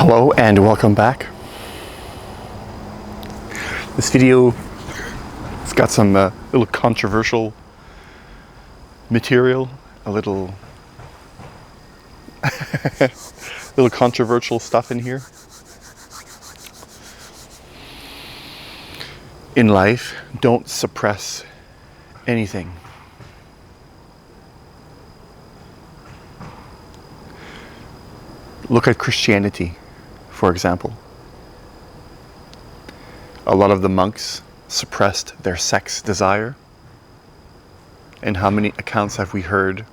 Hello and welcome back. This video has got some little controversial material, a little little controversial stuff in here. In life, don't suppress anything. Look at Christianity, for example. A lot of the monks suppressed their sex desire. And how many accounts have we heard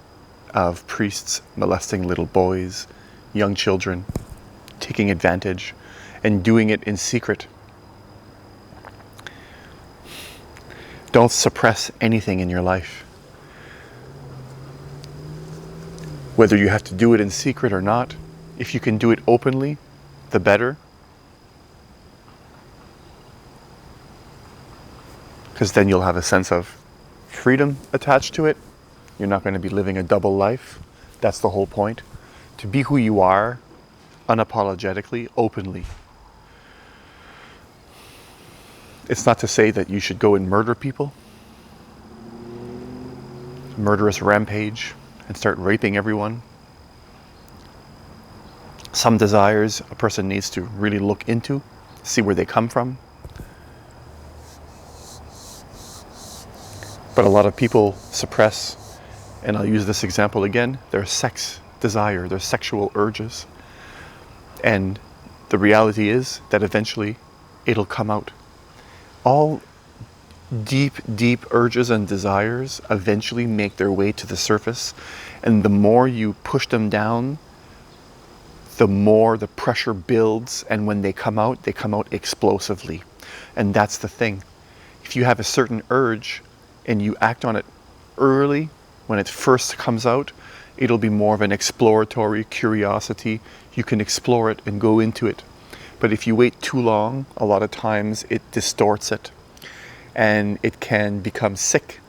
of priests molesting little boys, young children, taking advantage, and doing it in secret? Don't suppress anything in your life. Whether you have to do it in secret or not, if you can do it openly, the better. Because then you'll have a sense of freedom attached to it. You're not going to be living a double life. That's the whole point. To be who you are, unapologetically, openly. It's not to say that you should go and murder people, murderous rampage, and start raping everyone. Some desires a person needs to really look into, see where they come from. But a lot of people suppress, and I'll use this example again, their sex desire, their sexual urges. And the reality is that eventually it'll come out. All deep urges and desires eventually make their way to the surface. And the more you push them down, the more the pressure builds, and when they come out explosively. And that's the thing. If you have a certain urge and you act on it early, when it first comes out, it'll be more of an exploratory curiosity. You can explore it and go into it. But if you wait too long, a lot of times it distorts it. And it can become sick.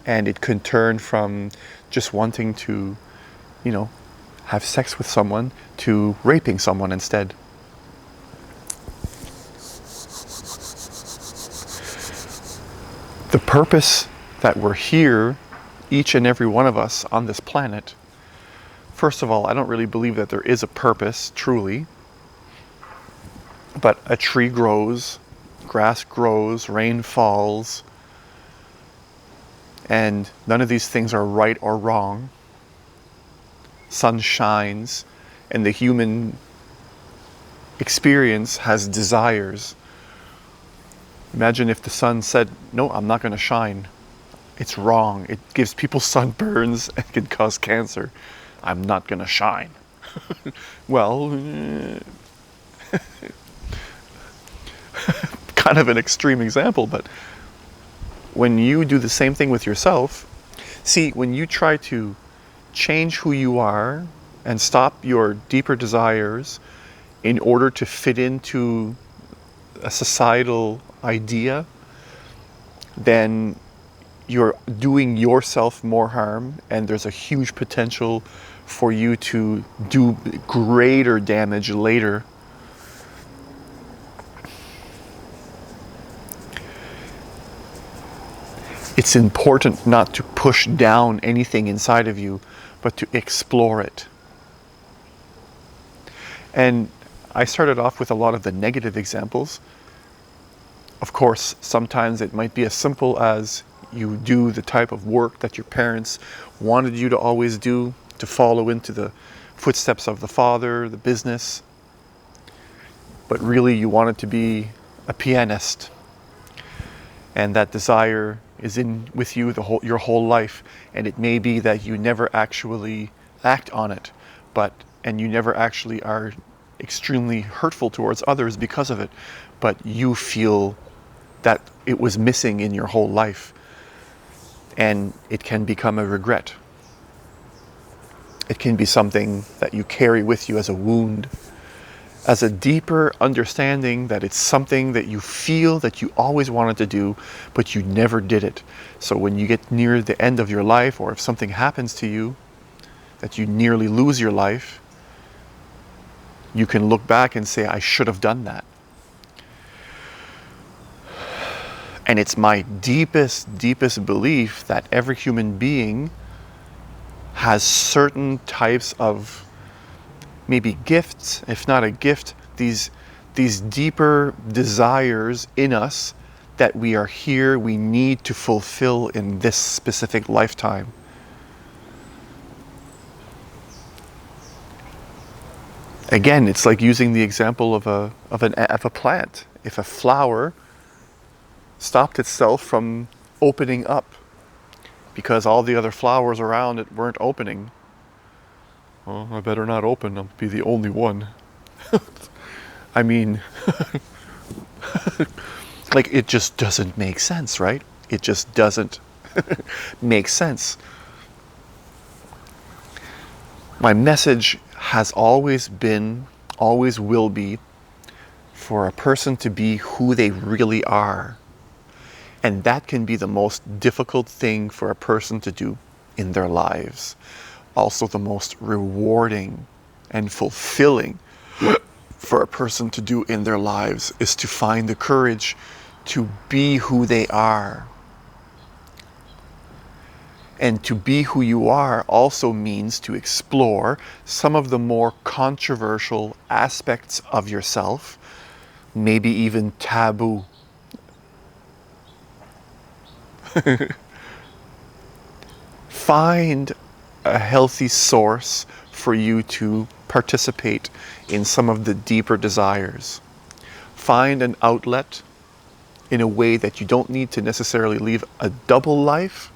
And it can turn from just wanting to, have sex with someone to raping someone instead. The purpose that we're here, each and every one of us on this planet, first of all, I don't really believe that there is a purpose, truly. But a tree grows, grass grows, rain falls, and none of these things are right or wrong. Sun shines, and the human experience has desires. Imagine if the sun said, no, I'm not going to shine. It's wrong. It gives people sunburns and can cause cancer. I'm not going to shine. Well, kind of an extreme example, but when you do the same thing with yourself, see, when you try to change who you are and stop your deeper desires in order to fit into a societal idea, then you're doing yourself more harm, and there's a huge potential for you to do greater damage later. It's important not to push down anything inside of you, but to explore it. And I started off with a lot of the negative examples. Of course, sometimes it might be as simple as you do the type of work that your parents wanted you to always do, to follow into the footsteps of the father, the business. But really you wanted to be a pianist. And that desire is in with you your whole life, and it may be that you never actually act on it, and you never actually are extremely hurtful towards others because of it, but you feel that it was missing in your whole life, and it can become a regret. It can be something that you carry with you as a wound, as a deeper understanding that it's something that you feel that you always wanted to do, but you never did it. So when you get near the end of your life, or if something happens to you, that you nearly lose your life, you can look back and say, I should have done that. And it's my deepest, deepest belief that every human being has certain types of maybe gifts, if not a gift, these deeper desires in us that we are here, we need to fulfill in this specific lifetime. Again, it's like using the example of a plant. If a flower stopped itself from opening up because all the other flowers around it weren't opening, well, I better not open, I'll be the only one. I mean, like, it just doesn't make sense, right? It just doesn't make sense. My message has always been, always will be, for a person to be who they really are. And that can be the most difficult thing for a person to do in their lives. Also the most rewarding and fulfilling for a person to do in their lives is to find the courage to be who they are. And to be who you are also means to explore some of the more controversial aspects of yourself, maybe even taboo. Find a healthy source for you to participate in some of the deeper desires. Find an outlet in a way that you don't need to necessarily live a double life,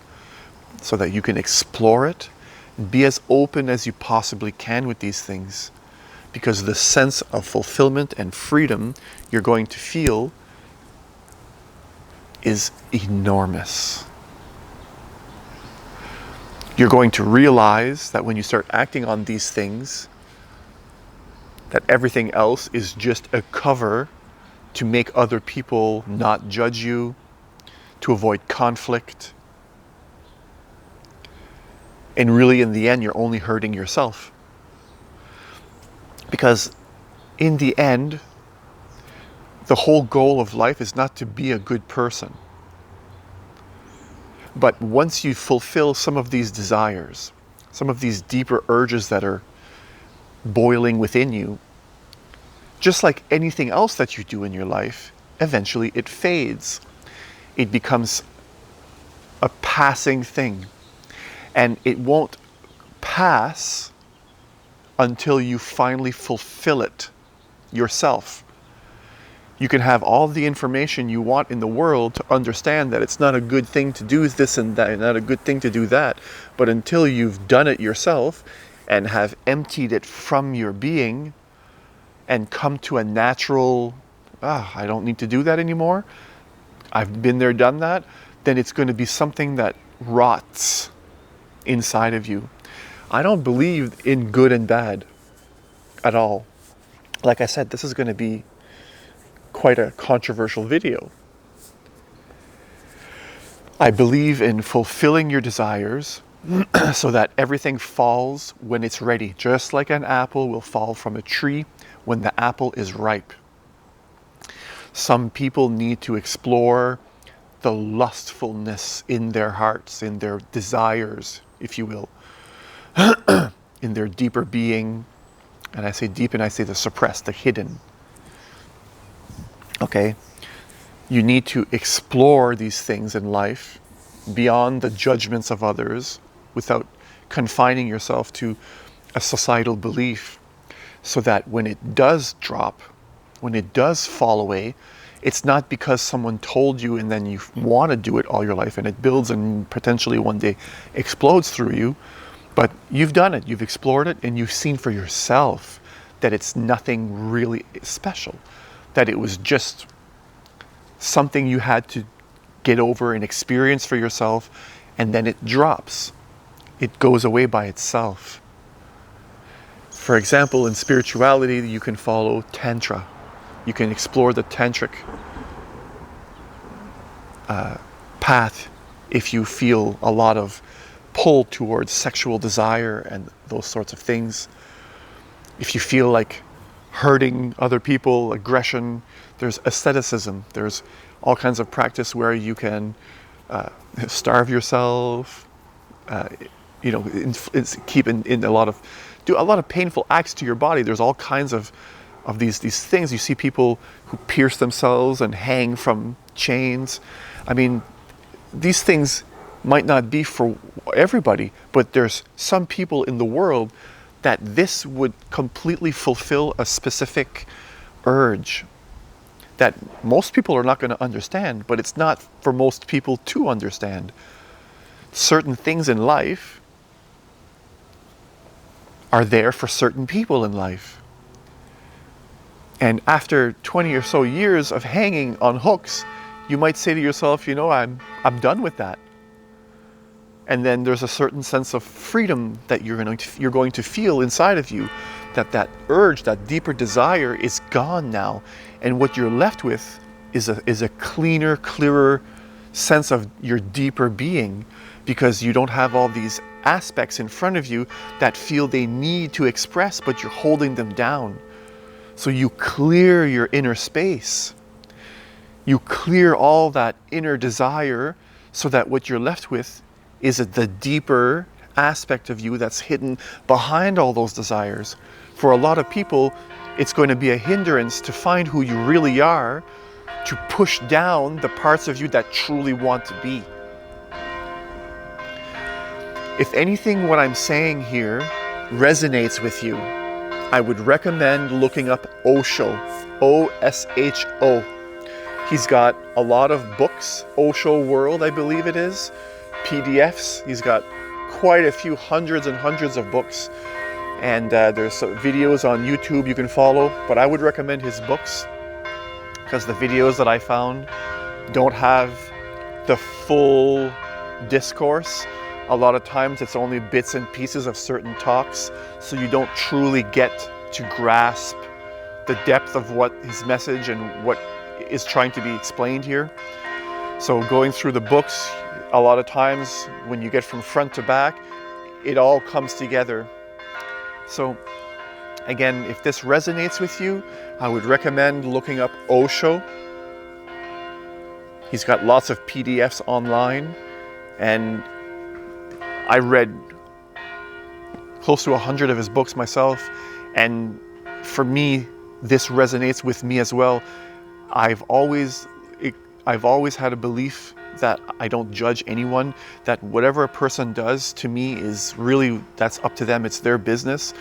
so that you can explore it. Be as open as you possibly can with these things, because the sense of fulfillment and freedom you're going to feel is enormous. You're going to realize that when you start acting on these things, that everything else is just a cover to make other people not judge you, to avoid conflict. And really, in the end, you're only hurting yourself. Because in the end, the whole goal of life is not to be a good person. But once you fulfill some of these desires, some of these deeper urges that are boiling within you, just like anything else that you do in your life, eventually it fades. It becomes a passing thing. And it won't pass until you finally fulfill it yourself. You can have all the information you want in the world to understand that it's not a good thing to do this and that, and not a good thing to do that. But until you've done it yourself and have emptied it from your being and come to a natural, I don't need to do that anymore, I've been there, done that, then it's going to be something that rots inside of you. I don't believe in good and bad at all. Like I said, this is going to be quite a controversial video. I believe in fulfilling your desires so that everything falls when it's ready, just like an apple will fall from a tree when the apple is ripe. Some people need to explore the lustfulness in their hearts, in their desires, if you will, in their deeper being. And I say deep, and I say the suppressed, the hidden. Okay? You need to explore these things in life beyond the judgments of others without confining yourself to a societal belief, so that when it does drop, when it does fall away, it's not because someone told you and then you want to do it all your life and it builds and potentially one day explodes through you, but you've done it, you've explored it, and you've seen for yourself that it's nothing really special, that it was just something you had to get over and experience for yourself, and then it drops. It goes away by itself. For example, in spirituality, you can follow Tantra. You can explore the tantric path if you feel a lot of pull towards sexual desire and those sorts of things. If you feel like hurting other people, aggression. There's asceticism. There's all kinds of practice where you can starve yourself, keep in a lot of, do a lot of painful acts to your body. There's all kinds of these things. You see people who pierce themselves and hang from chains. I mean, these things might not be for everybody, but there's some people in the world that this would completely fulfill a specific urge that most people are not going to understand, but it's not for most people to understand. Certain things in life are there for certain people in life. And after 20 or so years of hanging on hooks, you might say to yourself, you know, I'm done with that. And then there's a certain sense of freedom that you're going to feel inside of you, that urge, that deeper desire is gone now. And what you're left with is a cleaner, clearer sense of your deeper being, because you don't have all these aspects in front of you that feel they need to express, but you're holding them down. So you clear your inner space. You clear all that inner desire so that what you're left with is the deeper aspect of you that's hidden behind all those desires. For a lot of people, it's going to be a hindrance to find who you really are, to push down the parts of you that truly want to be. If anything, what I'm saying here resonates with you, I would recommend looking up Osho, O-S-H-O. He's got a lot of books, Osho World, I believe it is, PDFs. He's got quite a few hundreds and hundreds of books. And there's some videos on YouTube you can follow, but I would recommend his books because the videos that I found don't have the full discourse. A lot of times it's only bits and pieces of certain talks, so you don't truly get to grasp the depth of what his message and what is trying to be explained here. So going through the books, a lot of times when you get from front to back, it all comes together. So again, if this resonates with you, I would recommend looking up Osho. He's got lots of PDFs online, and I read close to 100 of his books myself, and for me, this resonates with me as well. I've always had a belief that I don't judge anyone, that whatever a person does to me is really, that's up to them, it's their business.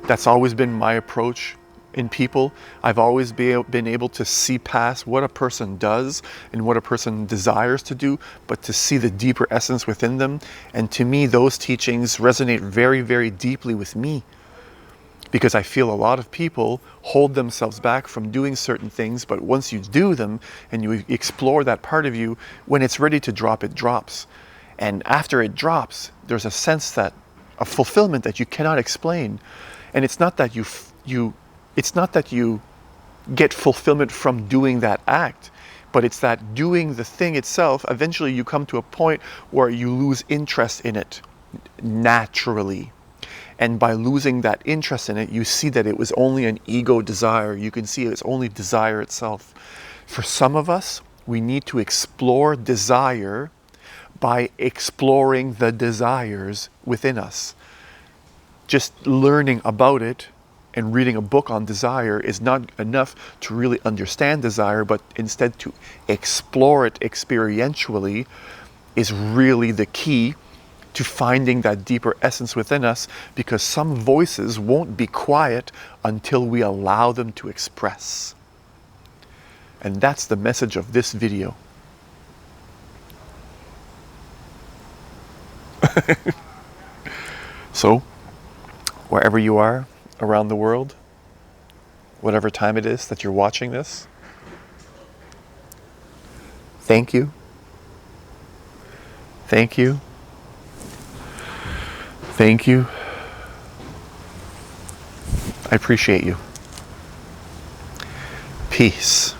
That's always been my approach in people. I've always been able to see past what a person does and what a person desires to do, but to see the deeper essence within them. And to me, those teachings resonate very, very deeply with me, because I feel a lot of people hold themselves back from doing certain things, but once you do them and you explore that part of you, when it's ready to drop, it drops. And after it drops, there's a sense that, a fulfillment that you cannot explain. And it's not that it's not that you get fulfillment from doing that act, but it's that doing the thing itself, eventually you come to a point where you lose interest in it naturally. And by losing that interest in it, you see that it was only an ego desire. You can see it's only desire itself. For some of us, we need to explore desire by exploring the desires within us. Just learning about it and reading a book on desire is not enough to really understand desire, but instead to explore it experientially is really the key to finding that deeper essence within us, because some voices won't be quiet until we allow them to express. And that's the message of this video. So, wherever you are around the world, whatever time it is that you're watching this, thank you. Thank you. Thank you. I appreciate you. Peace.